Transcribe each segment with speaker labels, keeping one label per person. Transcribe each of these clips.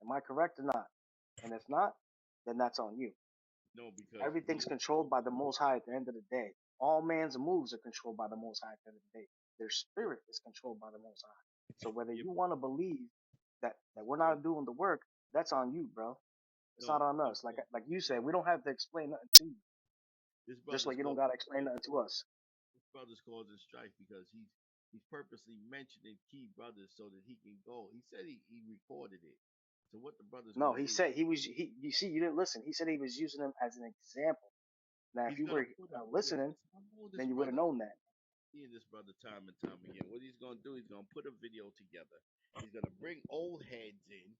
Speaker 1: Am I correct or not? And if not, then that's on you.
Speaker 2: No, because
Speaker 1: Everything's controlled by the Most High at the end of the day. All man's moves are controlled by the Most High at the end of the day. Their spirit is controlled by the Most High. So whether
Speaker 2: yeah,
Speaker 1: you want to believe that we're not doing the work, that's on you, bro. It's
Speaker 2: no,
Speaker 1: not on us. Like you said, we don't have to explain nothing to you.
Speaker 2: this
Speaker 1: Just
Speaker 2: brother's
Speaker 1: like you don't
Speaker 2: called
Speaker 1: gotta explain nothing to us.
Speaker 2: this brother's causing strife because he's purposely mentioning key brothers so that he can go. He said he recorded it. So what the brother's
Speaker 1: No,
Speaker 2: gonna
Speaker 1: he
Speaker 2: do?
Speaker 1: said he was. He, you see, you didn't listen. He said he was using them as an example. Now, if
Speaker 2: He's
Speaker 1: you
Speaker 2: gonna
Speaker 1: were
Speaker 2: put a video.
Speaker 1: listening,
Speaker 2: I know this
Speaker 1: then you would have
Speaker 2: brother.
Speaker 1: known that.
Speaker 2: Seeing this brother time and time again. What he's gonna do? He's gonna put a video together. He's gonna bring old heads in.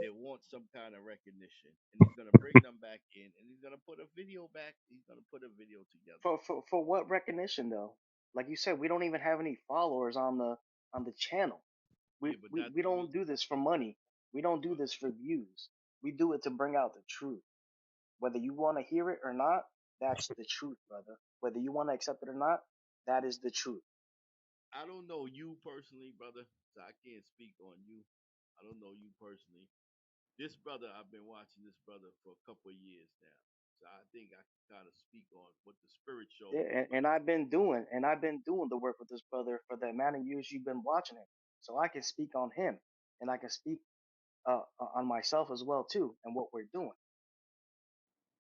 Speaker 2: They want some kind of recognition, and he's gonna bring them back in, and he's gonna put a video back. He's gonna put a video together.
Speaker 1: For what recognition though? Like you said, we don't even have any followers on the channel.
Speaker 2: Yeah, but that
Speaker 1: We
Speaker 2: don't mean
Speaker 1: don't do this for money. We don't do this for views. We do it to bring out the truth. Whether you want to hear it or not, that's the truth, brother. Whether you want to accept it or not, that is the truth.
Speaker 2: I don't know you personally, brother, so I can't speak on you. I don't know you personally. This brother, I've been watching this brother for a couple of years now, so I think I can kind of speak on what the spirit showed
Speaker 1: Yeah,
Speaker 2: me. But
Speaker 1: and I've been doing the work with this brother for the amount of years you've been watching him. So I can speak on him, and I can speak on myself as well too, and what we're doing.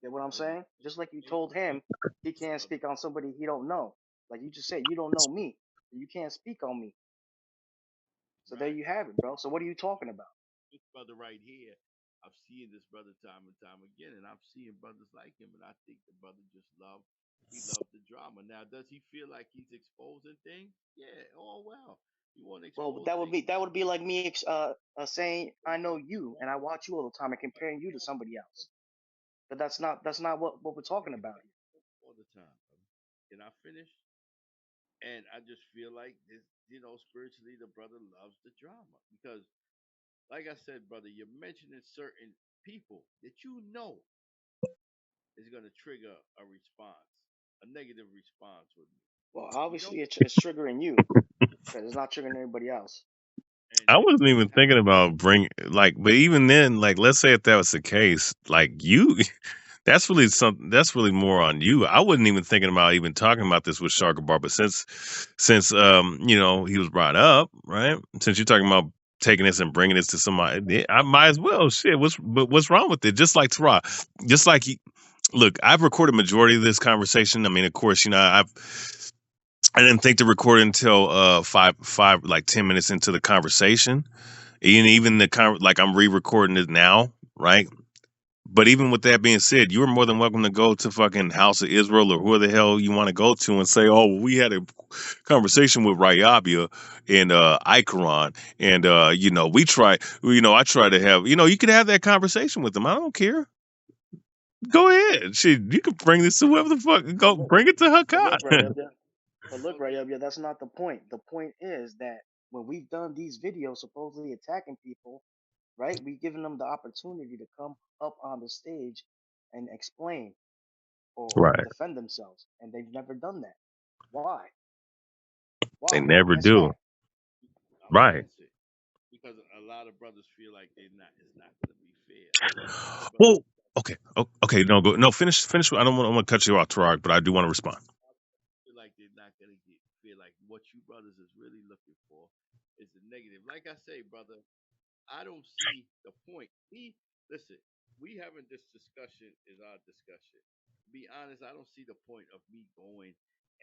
Speaker 1: Get what I'm
Speaker 2: I don't
Speaker 1: saying? Just like you
Speaker 2: know
Speaker 1: told him, he
Speaker 2: this
Speaker 1: can't
Speaker 2: brother.
Speaker 1: speak on somebody he don't know. Like you just said, you don't know me, so you can't speak on me. So there
Speaker 2: Right.
Speaker 1: you have it, bro. So what are you talking about?
Speaker 2: This brother right here, I've seen this brother time and time again, and I'm seeing brothers like him, and I think the brother just he loved the drama. Now, does he feel like he's exposing things? Yeah, oh well. You want to
Speaker 1: Well,
Speaker 2: expose things?
Speaker 1: that would be like me saying I know you and I watch you all the time and comparing you to somebody else. But that's not what we're talking about here.
Speaker 2: All the time. Brother. Can I finish? And I just feel like this, spiritually, the brother loves the drama because, like I said, brother, you're mentioning certain people that you know is going to trigger a response, a negative response with me.
Speaker 1: Well,
Speaker 2: You know,
Speaker 1: obviously it's triggering you because it's not triggering anybody else.
Speaker 3: I
Speaker 2: and
Speaker 3: wasn't even
Speaker 2: how
Speaker 3: thinking about bring like, but even then, like, let's say if that was the case, like you, that's really something. That's really more on you. I wasn't even thinking about even talking about this with Sharka Bar, but since he was brought up, right? Since you're talking about taking this and bringing this to somebody, I might as well. Shit, what's wrong with it? Just like Tara, just like look, I've recorded majority of this conversation. I mean, of course, I didn't think to record until five like 10 minutes into the conversation. And even like I'm re-recording it now, right? But even with that being said, you're more than welcome to go to fucking House of Israel or who the hell you want to go to and say, "Oh, we had a conversation with Rayabia and Ikaron, and I try to have, you could have that conversation with them. I don't care. Go ahead, shit. You can bring this to whoever the fuck.
Speaker 1: But
Speaker 3: Go
Speaker 1: look,
Speaker 3: bring it to
Speaker 1: but
Speaker 3: Hakat.
Speaker 1: look, Rayabia. But look,
Speaker 2: okay,
Speaker 1: Rayabia, that's not the point. The point is that when we've done these videos supposedly attacking people, right? We've given them the opportunity to come up on the stage and explain or
Speaker 3: Right.
Speaker 1: defend themselves, and they've never done that. Why?
Speaker 3: They
Speaker 1: Why?
Speaker 3: never
Speaker 1: Answer
Speaker 3: do.
Speaker 1: that.
Speaker 2: I'll
Speaker 3: Right.
Speaker 2: answer because a lot of brothers feel like it's not going to be fair. A lot of brothers
Speaker 3: Well, okay. Okay. No, go. No, finish. I want to cut you off, Tarek, but I do want to respond.
Speaker 2: feel like they're not going to feel like what you brothers is really looking for is the negative. Like I say, brother, I don't see the point. Listen, we having this discussion is our discussion. To be honest, I don't see the point of me going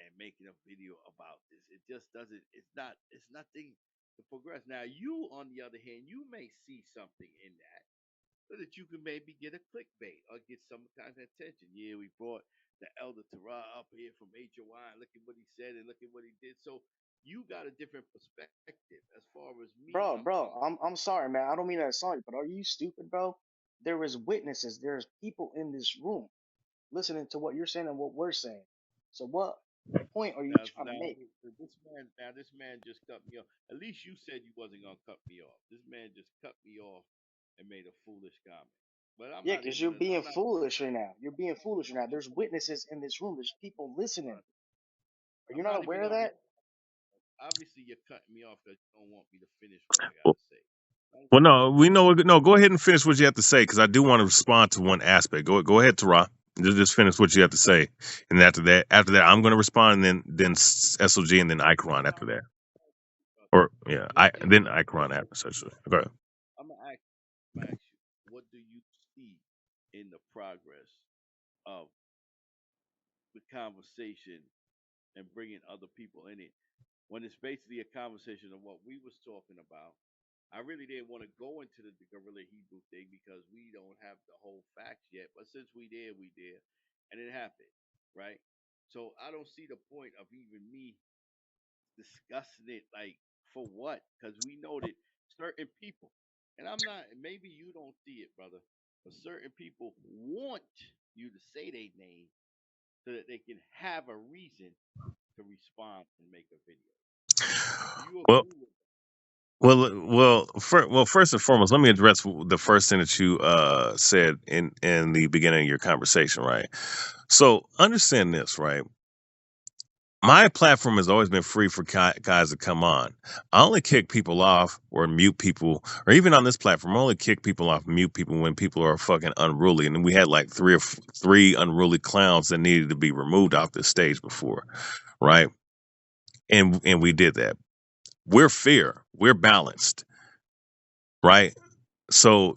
Speaker 2: and making a video about this. It just doesn't. It's nothing to progress. Now, you on the other hand, you may see something in that so that you can maybe get a clickbait or get some kind of attention. Yeah, we brought the elder Terah up here from H.O.I. and look at what he said and look at what he did. So you got a different perspective as far as me.
Speaker 1: I'm sorry, man. I don't mean that to sound, but are you stupid, bro? There is witnesses. There's people in this room listening to what you're saying and what we're saying. So what point are you trying to make?
Speaker 2: This man just cut me off. At least you said you wasn't gonna cut me off. This man just cut me off and made a foolish comment. But
Speaker 1: Yeah, because you're being foolish right now. You're being foolish right now. There's witnesses in this room. There's people listening. Are you
Speaker 2: I'm
Speaker 1: not
Speaker 2: not even
Speaker 1: aware of
Speaker 2: gonna.
Speaker 1: that?
Speaker 2: Obviously, you're cutting me off because you don't want me to finish what I gotta say. Thank
Speaker 3: Well,
Speaker 2: you.
Speaker 3: no, we know. No, go ahead and finish what you have to say because I do want to respond to one aspect. Go ahead, Tara. Just finish what you have to say, and after that, I'm going to respond, and then SOG, and then Icron after that, or yeah, I
Speaker 2: Yeah,
Speaker 3: then
Speaker 2: brother.
Speaker 3: Icron after. So, okay.
Speaker 2: I'm gonna ask you, what do you see in the progress of the conversation and bringing other people in it? When it's basically a conversation of what we was talking about. I really didn't want to go into the gorilla Hebrew thing because we don't have the whole facts yet. But since we did, and it happened, right? So I don't see the point of even me discussing it. Like for what? Because we know that certain people, and I'm not. Maybe you don't see it, brother, but certain people want you to say their name so that they can have a reason to respond and make a video. Do you
Speaker 3: Well,
Speaker 2: agree with
Speaker 3: first and foremost, let me address the first thing that you said in the beginning of your conversation, right? So understand this, right? My platform has always been free for guys to come on. I only kick people off or mute people, or even on this platform, I only kick people off, mute people when people are fucking unruly. And we had like three unruly clowns that needed to be removed off this stage before, right? And we did that. We're fair, we're balanced, right? So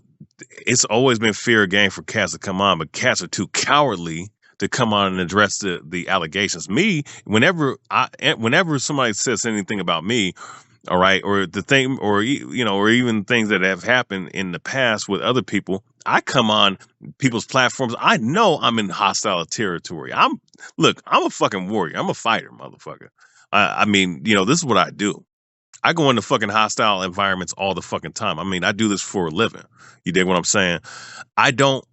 Speaker 3: it's always been fair game for cats to come on, but cats are too cowardly to come on and address the allegations. Me, whenever somebody says anything about me, all right, or the thing, or or even things that have happened in the past with other people, I come on people's platforms. I know I'm in hostile territory. I'm a fucking warrior. I'm a fighter, motherfucker. I mean, this is what I do. I go into fucking hostile environments all the fucking time. I mean, I do this for a living. You dig what I'm saying? I don't.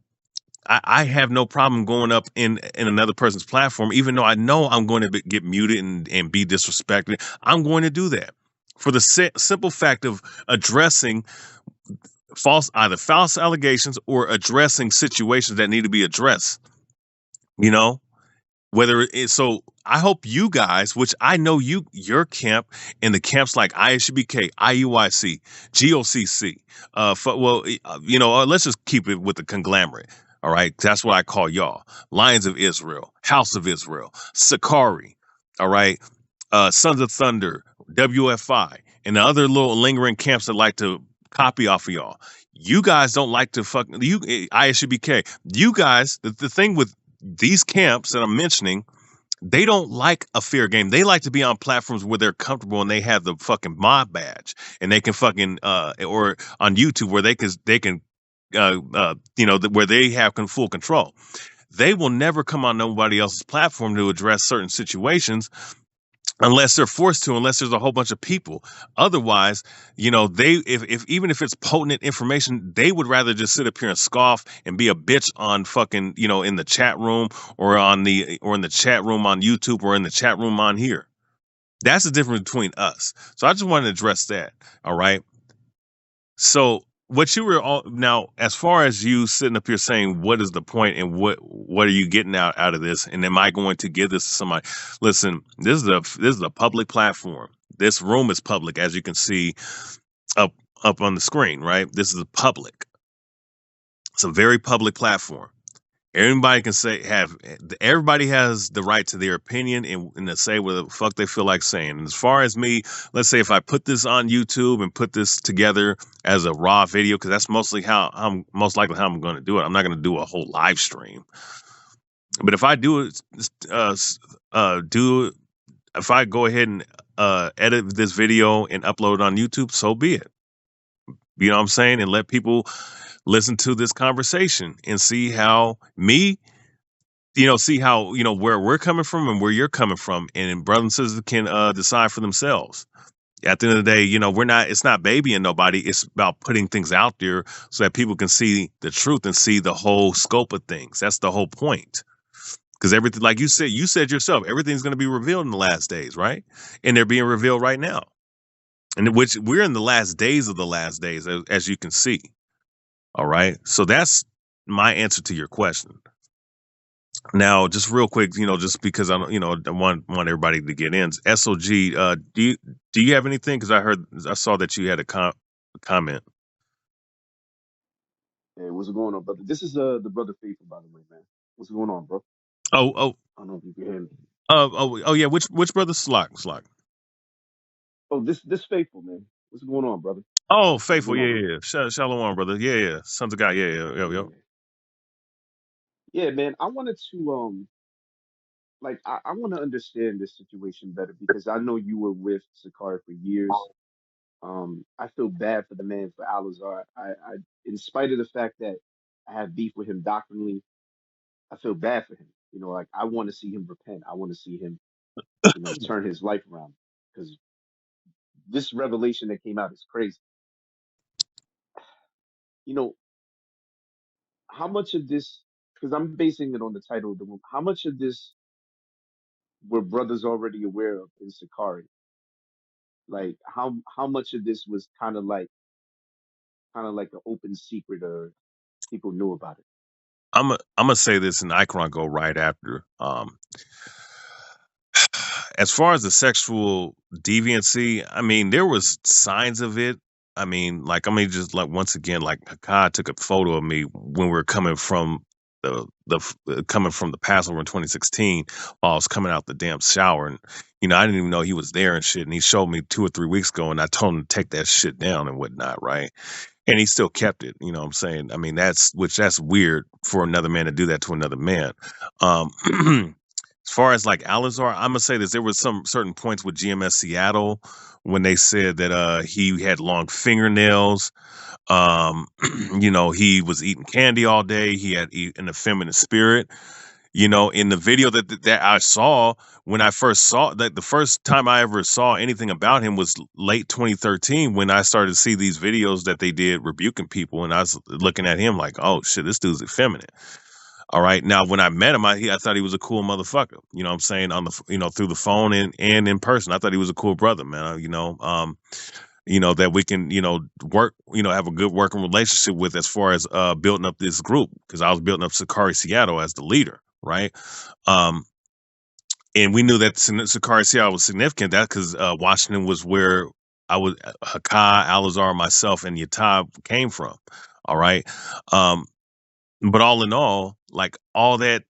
Speaker 3: I have no problem going up in another person's platform, even though I know I'm going to get muted and be disrespected. I'm going to do that for the simple fact of addressing either false allegations or addressing situations that need to be addressed. You know, whether it's so. I hope you guys, which I know your camp and the camps like ISBK, IUIC, GOCC, let's just keep it with the conglomerate. All right, that's what I call y'all: Lions of Israel, House of Israel, Sakari. All right, Sons of Thunder, WFI, and the other little lingering camps that like to copy off of y'all. You guys don't like to ISBK. You guys, the thing with these camps that I'm mentioning, they don't like a fair game. They like to be on platforms where they're comfortable and they have the fucking mob badge and they can fucking or on YouTube where they can where they have full control. They will never come on nobody else's platform to address certain situations unless they're forced to, unless there's a whole bunch of people. Otherwise, they if even if it's potent information, they would rather just sit up here and scoff and be a bitch on fucking, in the chat room or in the chat room on YouTube or in the chat room on here. That's the difference between us. So I just wanted to address that. All right. So what you were all now, as far as you sitting up here saying, what is the point and what are you getting out of this? And am I going to give this to somebody? Listen, this is a public platform. This room is public, as you can see up up on the screen, right? This is a public. It's a very public platform. Everybody can everybody has the right to their opinion and to say what the fuck they feel like saying. And as far as me, let's say if I put this on YouTube and put this together as a raw video, because that's mostly how most likely how I'm going to do it. I'm not going to do a whole live stream. But if I do it, do if I go ahead and edit this video and upload it on YouTube, so be it. You know what I'm saying? And let people listen to this conversation and see how see how where we're coming from and where you're coming from, and brothers and sisters can decide for themselves. At the end of the day, we're not it's not babying nobody. It's about putting things out there so that people can see the truth and see the whole scope of things. That's the whole point. Because everything, like you said yourself, everything's going to be revealed in the last days, right? And they're being revealed right now, and which we're in the last days of the last days, as you can see. All right, so that's my answer to your question. Now, just real quick, just because I don't, I want everybody to get in. SOG, do you have anything? Because I saw that you had a comment.
Speaker 4: Hey, what's going on, brother? This is the brother Faithful, by the way, man. What's going on, bro?
Speaker 3: Oh, oh,
Speaker 4: I don't know if you can hear me.
Speaker 3: oh, yeah. Which brother? Slock.
Speaker 4: Oh, this Faithful, man. What's going on, brother?
Speaker 3: Oh,
Speaker 4: What's
Speaker 3: faithful.
Speaker 4: going
Speaker 3: Yeah,
Speaker 4: on,
Speaker 3: yeah,
Speaker 4: bro?
Speaker 3: yeah. Shalom, brother. Yeah, yeah. Sons of God. Yeah, yeah, yeah, yeah.
Speaker 4: Yeah, yeah, man. I wanted to I want to understand this situation better because I know you were with Sakari for years. I feel bad for the man for Alizar. In spite of the fact that I have beef with him doctrinally, I feel bad for him. You know, like I want to see him repent. I want to see him, turn his life around because this revelation that came out is crazy. You know, how much of this, because I'm basing it on the title of the room, how much of this were brothers already aware of in Sakari? Like how much of this was kind of like an open secret or people knew about it?
Speaker 3: I'm gonna say this, and Icon go right after. As far as the sexual deviancy, I mean, there was signs of it. I mean, like, I mean, just like once again, like Hakai took a photo of me when we were coming from coming from the Passover in 2016 while I was coming out the damn shower, and I didn't even know he was there and shit. And he showed me 2 or 3 weeks ago, and I told him to take that shit down and whatnot, right? And he still kept it. You know what I'm saying? I mean, that's weird for another man to do that to another man. As far as like Alizar, I'm gonna say this: there was some certain points with GMS Seattle when they said that he had long fingernails. Um, he was eating candy all day. He had an effeminate spirit. In the video that I saw when I first saw that, the first time I ever saw anything about him was late 2013 when I started to see these videos that they did rebuking people, and I was looking at him like, oh shit, this dude's effeminate. All right. Now, when I met him, I thought he was a cool motherfucker. You know what I'm saying? Through the phone and in person. I thought he was a cool brother, man. That we can, work, have a good working relationship with as far as building up this group. Because I was building up Sakari Seattle as the leader, right? Um, and we knew that Sakari Seattle was significant. That because Washington was where I was, Hakai, Alazar, myself, and Yatab came from. All right. Um, but all in all, like all that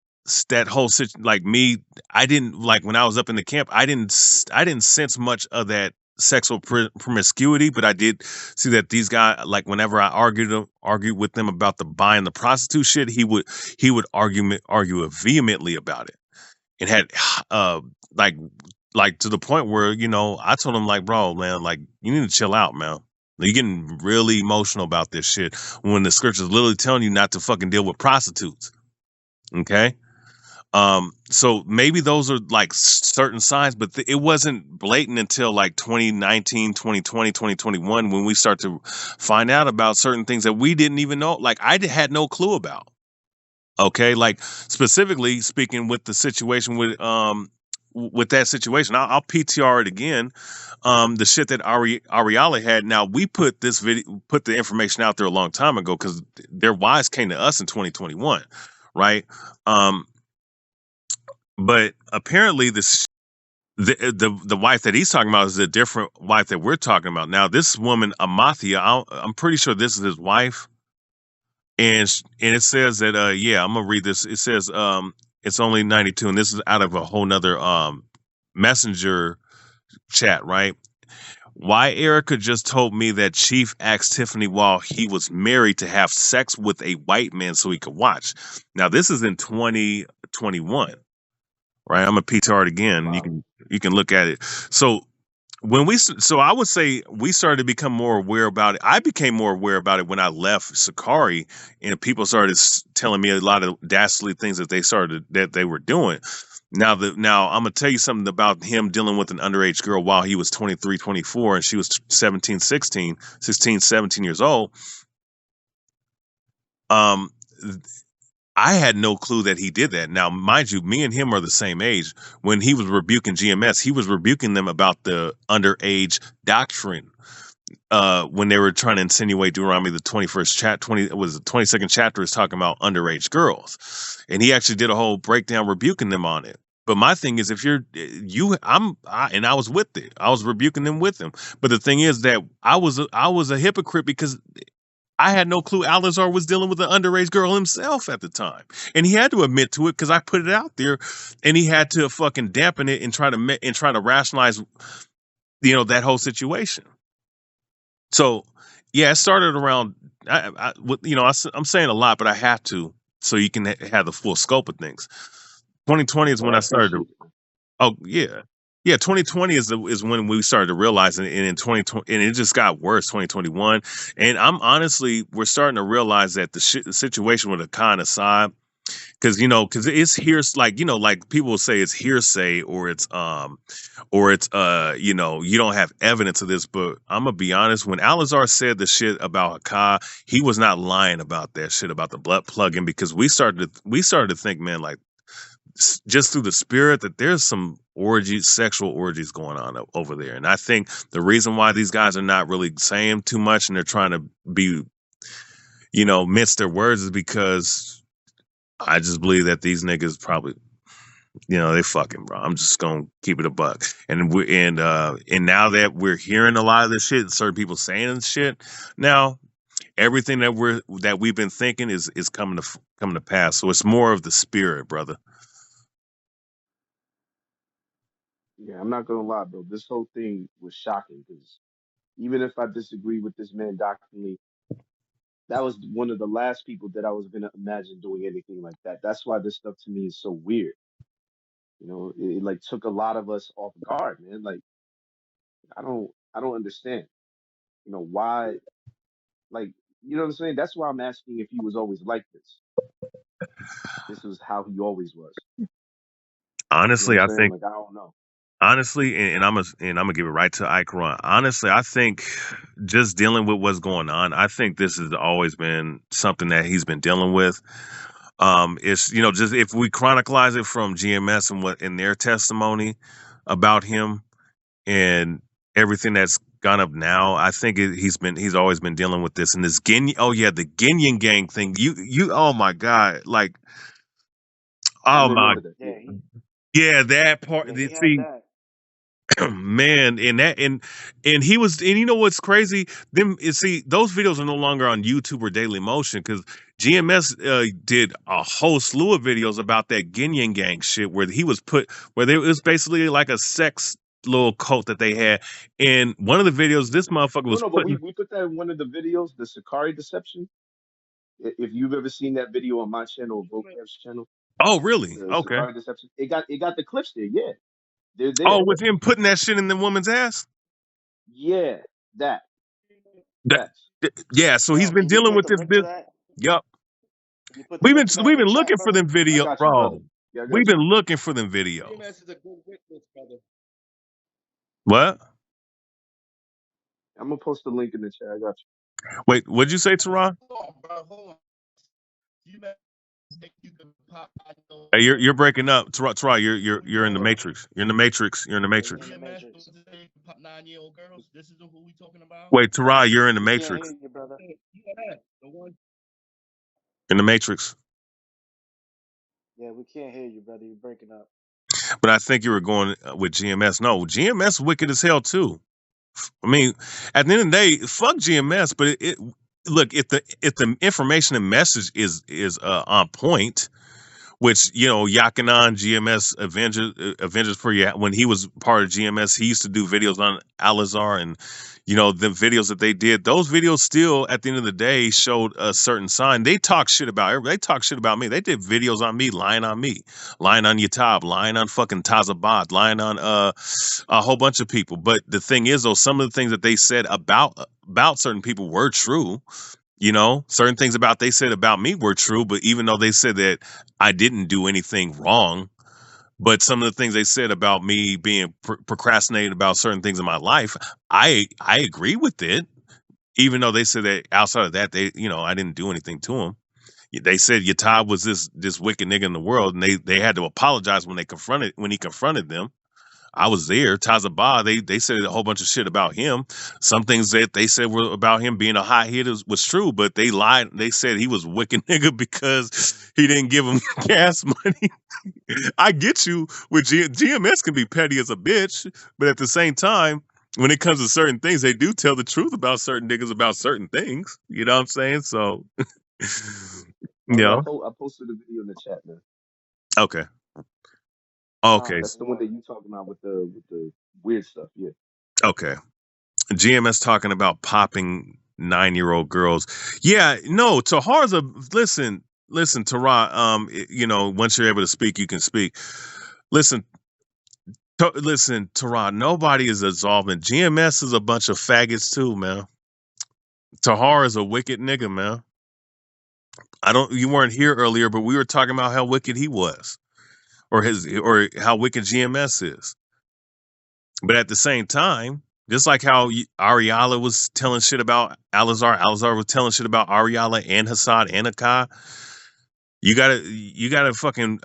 Speaker 3: whole like me, I didn't like when I was up in the camp. I didn't sense much of that sexual promiscuity, but I did see that these guys, like whenever I argued with them about the buying the prostitute shit, he would argue vehemently about it, and had uh like to the point where I told him like, bro, man, like you need to chill out, man. You're getting really emotional about this shit when the scripture's literally telling you not to fucking deal with prostitutes. Okay. So maybe those are like certain signs, but it wasn't blatant until like 2019, 2020, 2021 when we start to find out about certain things that we didn't even know. Like had no clue about. Okay, like specifically speaking with the situation with that situation, I'll PTR it again. The shit that Ariala had. Now we put the information out there a long time ago because their wives came to us in 2021, right? Um, but apparently the wife that he's talking about is a different wife that we're talking about. Now this woman Amathia, I'm pretty sure this is his wife, and it says that yeah, I'm gonna read this. It says it's only 92, and this is out of a whole nother messenger chat, right? Why Erica just told me that Chief asked Tiffany while he was married to have sex with a white man so he could watch. Now this is in 2021, right? I'm gonna PTR it again. You
Speaker 4: Wow.
Speaker 3: can look at it. So so I would say we started to become more aware about it. I became more aware about it when I left Sakari, and people started telling me a lot of dastardly things that they were doing. Now I'm gonna tell you something about him dealing with an underage girl while he was 23, 24, and she was 17, 16, 17 years old. Um, I had no clue that he did that. Now, mind you, me and him are the same age. When he was rebuking GMS, he was rebuking them about the underage doctrine. When they were trying to insinuate Deuteronomy, the 21st chat 20 it was the 22nd chapter is talking about underage girls, and he actually did a whole breakdown rebuking them on it. But my thing is, if you're you, and I was with it. I was rebuking them with him. But the thing is that I was a hypocrite because I had no clue Alizar was dealing with an underage girl himself at the time, and he had to admit to it because I put it out there, and he had to fucking dampen it and try to rationalize, that whole situation. So, yeah, it started around. I'm saying a lot, but I have to so you can have the full scope of things. 2020 is
Speaker 4: Well,
Speaker 3: when
Speaker 4: I
Speaker 3: I started.
Speaker 4: appreciate it, man.
Speaker 3: Oh yeah, yeah. 2020 is when we started to realize, and in 2020, and it just got worse. 2021, and I'm honestly, we're starting to realize that the situation with Akan aside, because it's hearsay, like people will say it's hearsay or it's you don't have evidence of this, but I'm gonna be honest. When Alizar said the shit about Hakai, he was not lying about that shit about the blood plug-in because we started to think, man, like just through the spirit that there's some orgies, sexual orgies going on over there. And I think the reason why these guys are not really saying too much and they're trying to be, mince their words is because I just believe that these niggas probably, they fucking, bro. I'm just gonna keep it a buck. And now that we're hearing a lot of this shit, certain people saying this shit, now everything that we've been thinking is coming to pass. So it's more of the spirit, brother.
Speaker 4: Yeah, I'm not gonna lie, bro. This whole thing was shocking because even if I disagree with this man doctrinally, that was one of the last people that I was gonna imagine doing anything like that. That's why this stuff to me is so weird. It like took a lot of us off guard, man. Like I don't understand. Why? Like, you know what I'm saying? That's why I'm asking if he was always like this. This was how he always was. You know what I'm
Speaker 3: Honestly, I
Speaker 4: saying?
Speaker 3: think
Speaker 4: Like, I don't know.
Speaker 3: honestly, and I'm gonna give it right to Ikaron. Honestly, I think just dealing with what's going on, I think this has always been something that he's been dealing with. It's just if we chronicleize it from GMS and what in their testimony about him and everything that's gone up now, I think he's always been dealing with this and this Gin. Oh yeah, the Ginyan gang thing. Oh my god, like
Speaker 4: I
Speaker 3: oh my
Speaker 4: remember that. Yeah.
Speaker 1: Yeah,
Speaker 3: yeah, that part.
Speaker 1: he had
Speaker 3: See,
Speaker 1: that.
Speaker 3: man, and he was, and you know what's crazy? See, those videos are no longer on YouTube or Daily Motion because GMS did a whole slew of videos about that Ginyan gang shit where he was put where there was basically like a sex little cult that they had. And one of the videos, this motherfucker
Speaker 4: No,
Speaker 3: was
Speaker 4: no, but we
Speaker 3: putting.
Speaker 4: we put that in one of the videos, the Sakari deception. If you've ever seen that video on my channel or Vocab's channel,
Speaker 3: Oh, really?
Speaker 4: the
Speaker 3: Okay.
Speaker 4: Sakari deception, it got the clips there. Yeah, they're
Speaker 3: Oh,
Speaker 4: there.
Speaker 3: with him putting that shit in the woman's ass.
Speaker 4: Yeah, that.
Speaker 3: That,
Speaker 4: Yes.
Speaker 3: yeah. So he's been
Speaker 1: Can you
Speaker 3: dealing
Speaker 1: put
Speaker 3: with
Speaker 1: the
Speaker 3: this
Speaker 1: link to
Speaker 3: bit.
Speaker 1: that?
Speaker 3: Yup.
Speaker 1: Can you put the
Speaker 3: We've
Speaker 1: link
Speaker 3: been
Speaker 1: to that
Speaker 3: we've
Speaker 1: in the
Speaker 3: been
Speaker 1: chat,
Speaker 3: looking for
Speaker 1: brother?
Speaker 3: them
Speaker 4: I
Speaker 3: video,
Speaker 4: got you, brother.
Speaker 3: bro.
Speaker 4: Yeah, I
Speaker 3: We've
Speaker 4: got you.
Speaker 3: been looking for them videos.
Speaker 2: GMS is a good witness, brother.
Speaker 3: What?
Speaker 4: I'm gonna post the link in the chat. I got
Speaker 3: Wait, what'd you say, Tara?
Speaker 2: Hold on, bro. Hold on. GMS think you can pop out your
Speaker 3: Hey, you're
Speaker 2: girls.
Speaker 3: you're breaking up, Tara. You're in the
Speaker 1: Yeah,
Speaker 3: matrix. You're in the matrix. You're in the
Speaker 1: yeah, you in
Speaker 3: matrix.
Speaker 1: the
Speaker 2: GMS
Speaker 1: matrix.
Speaker 2: don't say you can pop 9-year-old girls. This is who we talking about.
Speaker 3: Wait, Tara, you're in the
Speaker 1: We can't hear
Speaker 3: matrix.
Speaker 1: you, brother.
Speaker 2: Yeah, the one.
Speaker 3: In the matrix.
Speaker 1: Yeah, we can't hear you, brother. You're breaking up.
Speaker 3: But I think you were going with GMS. No, GMS wicked as hell too. I mean, at the end of the day, fuck GMS. But look, if the information and message is on point, which Yakanan GMS Avengers for you when he was part of GMS, he used to do videos on Alizar and the videos that they did. Those videos still, at the end of the day, showed a certain sign. They talk shit about me. They did videos on me, lying on Yatab, lying on fucking Tazabot, lying on a whole bunch of people. But the thing is, though, some of the things that they said about certain people were true. Certain things about they said about me were true, but even though they said that I didn't do anything wrong, but some of the things they said about me being procrastinating about certain things in my life, I agree with it. Even though they said that outside of that, I didn't do anything to him. They said Yatab was this wicked nigga in the world, and they had to apologize when he confronted them. I was there. Tazabah, they said a whole bunch of shit about him. Some things that they said were about him being a hot hitter was true, but they lied. They said he was a wicked nigga because he didn't give him gas money. I get you with GMS can be petty as a bitch, but at the same time, when it comes to certain things, they do tell the truth about certain niggas about certain things. You know what I'm saying? So,
Speaker 4: Oh yeah,
Speaker 3: yeah.
Speaker 4: I posted a video in the chat, man.
Speaker 3: Okay. Okay.
Speaker 4: That's the one that you talking about with the weird stuff. Yeah.
Speaker 3: Okay. GMS talking about popping 9-year-old girls. Yeah. No. Tahar's a listen, Tara. You know, once you're able to speak, you can speak. Listen, listen, Tara. Nobody is absolving. GMS is a bunch of faggots too, man. Tahar is a wicked nigga, man. I don't. You weren't here earlier, but we were talking about how wicked he was, or how wicked GMS is. But at the same time, just like how Ariala was telling shit about Alizar, Alizar was telling shit about Ariala and Hassad and Akai. You gotta fucking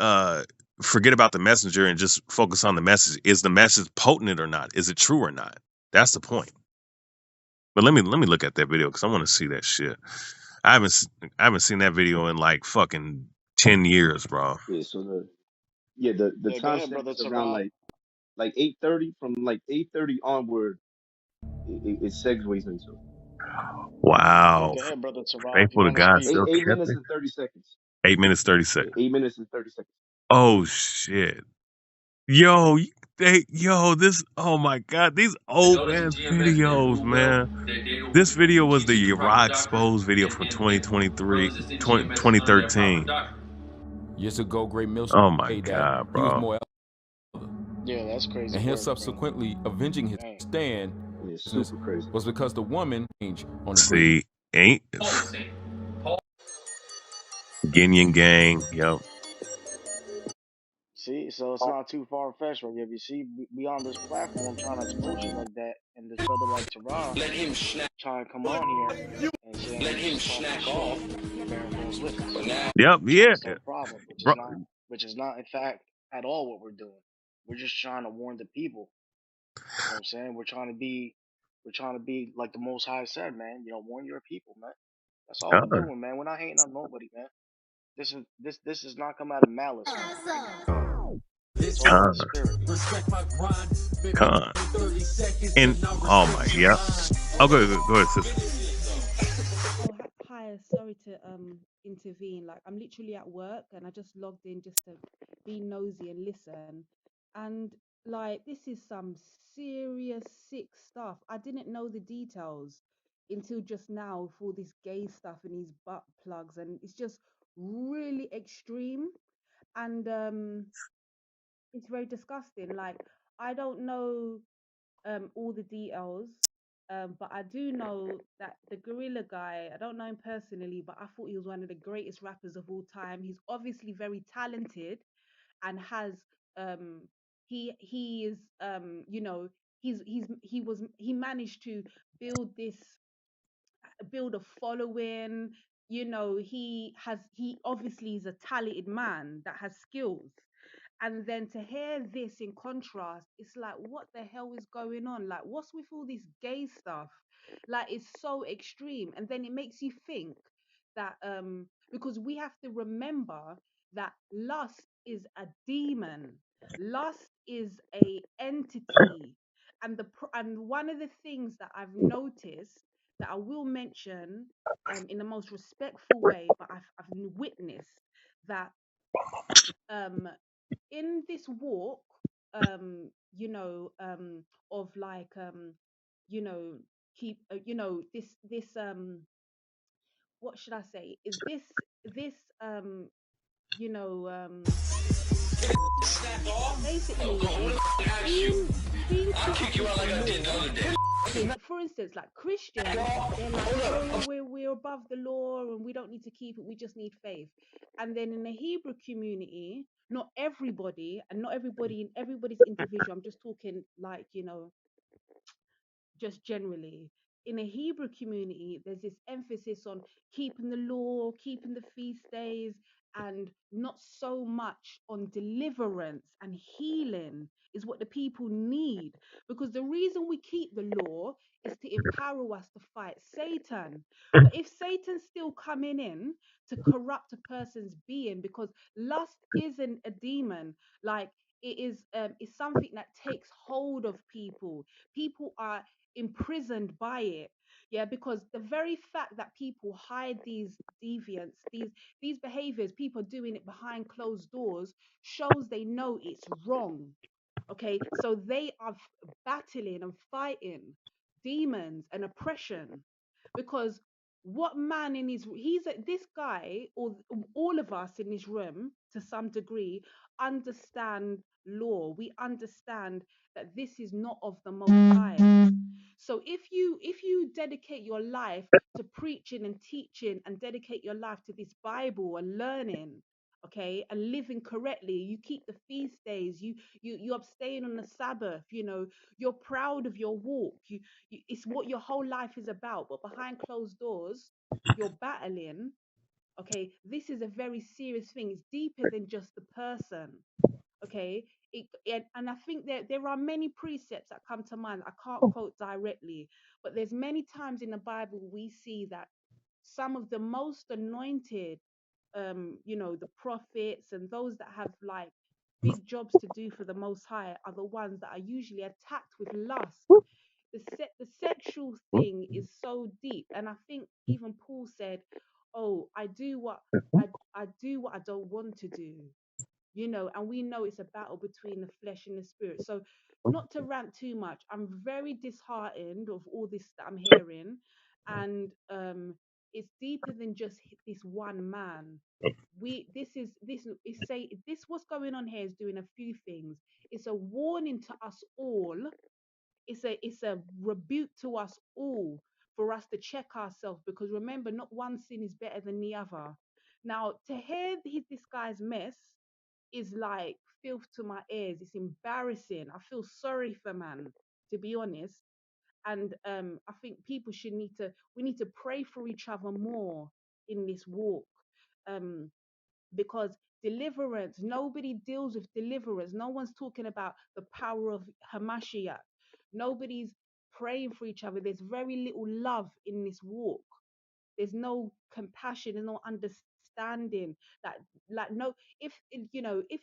Speaker 3: forget about the messenger and just focus on the message. Is the message potent or not? Is it true or not? That's the point. But let me look at that video because I want to see that shit. I haven't s- I haven't seen that video in like fucking 10 years, bro.
Speaker 4: Yeah. So the
Speaker 1: Yeah, go ahead,
Speaker 4: timestamp
Speaker 1: brother
Speaker 4: is around
Speaker 1: Tara.
Speaker 4: like 8:30. From like 8:30 onward, it segues into it.
Speaker 1: Yeah,
Speaker 3: Wow,
Speaker 1: go ahead, brother Tara. If you
Speaker 3: faithful to
Speaker 1: want to
Speaker 3: God
Speaker 1: speak.
Speaker 3: still
Speaker 4: 8 minutes
Speaker 3: catching.
Speaker 4: and 30 seconds.
Speaker 3: 8 minutes 30
Speaker 4: Yeah,
Speaker 3: seconds.
Speaker 4: 8 minutes and 30 seconds.
Speaker 3: Oh shit. Yo, yo, this, oh my god, these
Speaker 5: In
Speaker 3: old
Speaker 5: order to
Speaker 3: ass
Speaker 5: GMS and
Speaker 3: videos,
Speaker 5: improve well,
Speaker 3: man.
Speaker 5: they will
Speaker 3: This video was
Speaker 5: teach
Speaker 3: the
Speaker 5: you the proper
Speaker 3: Iraq
Speaker 5: doctrine.
Speaker 3: Expose video from
Speaker 5: And the
Speaker 3: 2023,
Speaker 5: brothers that sit
Speaker 3: 20,
Speaker 5: GMS under that proper
Speaker 3: 2013.
Speaker 5: doctrine.
Speaker 6: Years ago, Great Millstone
Speaker 3: Oh my
Speaker 6: said that
Speaker 3: god,
Speaker 6: he was
Speaker 3: bro.
Speaker 6: more,
Speaker 1: Yeah, that's
Speaker 6: and
Speaker 1: crazy
Speaker 6: him
Speaker 1: work, bro.
Speaker 6: subsequently avenging his
Speaker 1: Dang.
Speaker 6: stand
Speaker 4: Yeah,
Speaker 6: business
Speaker 4: super crazy.
Speaker 6: was because the woman changed on the Great
Speaker 3: See, ain't
Speaker 5: Paul was saying. Paul
Speaker 3: Guinea gang, yo.
Speaker 1: See, so it's not too far fetched, right? If you see, we on this platform trying to expose shit like that, and this brother like Tara
Speaker 5: let him snap.
Speaker 1: trying to come on here and
Speaker 5: Let
Speaker 1: saying he's
Speaker 5: him
Speaker 1: just talking
Speaker 5: snatch you
Speaker 1: golf,
Speaker 5: up.
Speaker 1: he's bearing false witness
Speaker 5: But now,
Speaker 3: Yep,
Speaker 1: and trying
Speaker 3: yeah.
Speaker 1: to start a problem,
Speaker 3: Bro,
Speaker 1: which is not in fact at all what we're doing. We're just trying to warn the people. You know what I'm saying? We're trying to be like the Most High said, man. You know, warn your people, man. That's all we're
Speaker 3: con,
Speaker 1: doing, man. We're not hating on nobody, man. This does not come out of malice, man. It's all by the
Speaker 3: con,
Speaker 1: spirit.
Speaker 3: con. And oh my, yeah. Oh, go ahead, sister.
Speaker 7: Oh, hi. Sorry to intervene. Like, I'm literally at work and I just logged in just to be nosy and listen. And like, this is some serious sick stuff. I didn't know the details until just now with all this gay stuff and these butt plugs, and it's just really extreme. And it's very disgusting. Like, I don't know all the details. But I do know that the gorilla guy, I don't know him personally, but I thought he was one of the greatest rappers of all time. He's obviously very talented and has um he is you know he managed to build this build a following. You know, he obviously is a talented man that has skills. And then to hear this in contrast, it's like, what the hell is going on? Like, what's with all this gay stuff? Like, it's so extreme. And then it makes you think that because we have to remember that lust is a demon. Lust is a entity. And and one of the things that I've noticed that I will mention in the most respectful way, but I've witnessed that um, in this walk, you know, of like, you know, you know, this, what should I say? Is this, you know, basically being being caught up with the law. Okay, for instance, like Christians, they're like, oh, we're above the law and we don't need to keep it, we just need faith. And then in the Hebrew community, not everybody, and not everybody, everybody's individual, I'm just talking like, you know, just generally in a Hebrew community, there's this emphasis on keeping the law, keeping the feast days, and not so much on deliverance and healing is what the people need. Because the reason we keep the law is to empower us to fight Satan. But if Satan's still coming in to corrupt a person's being, because lust isn't a demon, like is something that takes hold of people. People are imprisoned by it. Yeah, because the very fact that people hide these deviants, these behaviors, people doing it behind closed doors, shows they know it's wrong. Okay, so they are battling and fighting demons and oppression, because what man in his this guy, or all of us in this room to some degree, understand law. We understand that this is not of the most high. So if you dedicate your life to preaching and teaching, and dedicate your life to this Bible and learning, okay, and living correctly, you keep the feast days, you abstain on the Sabbath, you're proud of your walk, it's what your whole life is about. But behind closed doors, you're battling. Okay, this is a very serious thing. It's deeper than just the person. Okay, and I think there are many precepts that come to mind. I can't quote directly, but there's many times in the Bible we see that some of the most anointed, the prophets and those that have like big jobs to do for the Most High, are the ones that are usually attacked with lust. The sexual thing is so deep, and I think even Paul said, "Oh, I do what I don't want to do." And we know it's a battle between the flesh and the spirit. So, not to rant too much, I'm very disheartened of all this that I'm hearing, and it's deeper than just this one man. This what's going on here is doing a few things. It's a warning to us all. It's a rebuke to us all, for us to check ourselves, because remember, not one sin is better than the other. Now, to hear this guy's mess is like filth to my ears. It's embarrassing. I feel sorry for man, to be honest. And I think people should need to we need to pray for each other more in this walk. Um, because deliverance, nobody deals with deliverance. No one's talking about the power of Hamashiach. Nobody's praying for each other. There's very little love in this walk. There's no compassion. There's no understanding. That, like, no, if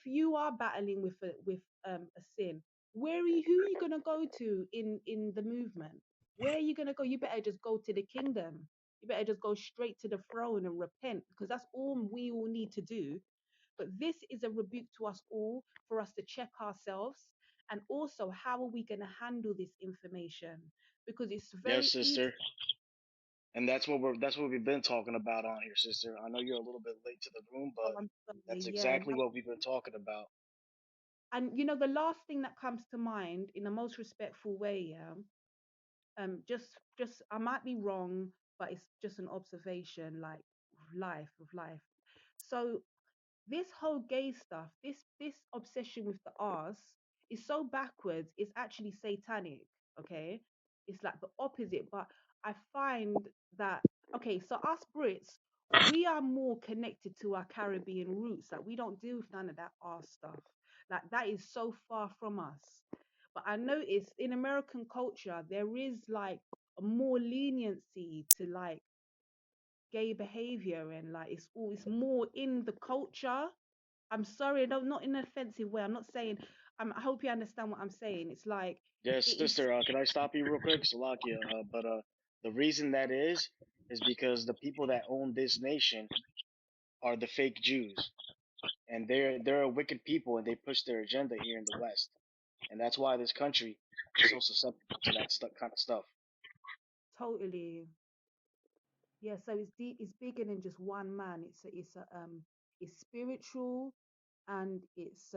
Speaker 7: you are battling with a sin, who are you gonna go to in the movement? Where are you gonna go? You better just go to the kingdom. You better just go straight to the throne and repent, because that's all we all need to do. But this is a rebuke to us all, for us to check ourselves, and also how are we going to handle this information, because it's
Speaker 1: Yes,
Speaker 7: very easy.
Speaker 1: sister. And that's what we've been talking about on here, sister. I know you're a little bit late to the room,
Speaker 7: Oh,
Speaker 1: but
Speaker 7: I'm sorry.
Speaker 1: that's
Speaker 7: Yeah,
Speaker 1: exactly
Speaker 7: no.
Speaker 1: what we've been talking about.
Speaker 7: And the last thing that comes to mind, in the most respectful way, yeah. Just I might be wrong, but it's just an observation, like of life. So this whole gay stuff, this obsession with the arse, is so backwards. It's actually satanic. Okay, it's like the opposite. But I find that, okay, so us Brits, we are more connected to our Caribbean roots. Like, we don't deal with none of that arse stuff. Like, that is so far from us. But I notice in American culture there is like a more leniency to like gay behavior, and like it's more in the culture. I'm sorry, no, not in an offensive way. I'm not saying. I hope you understand what I'm saying. It's like
Speaker 1: Yes,
Speaker 7: it is
Speaker 1: sister. Can I stop you real quick, Salakia? But the reason that is because the people that own this nation are the fake Jews, and they're a wicked people, and they push their agenda here in the West, and that's why this country is so susceptible to that kind of stuff.
Speaker 7: totally, yeah. So it's deep. It's bigger than just one man. It's spiritual, and it's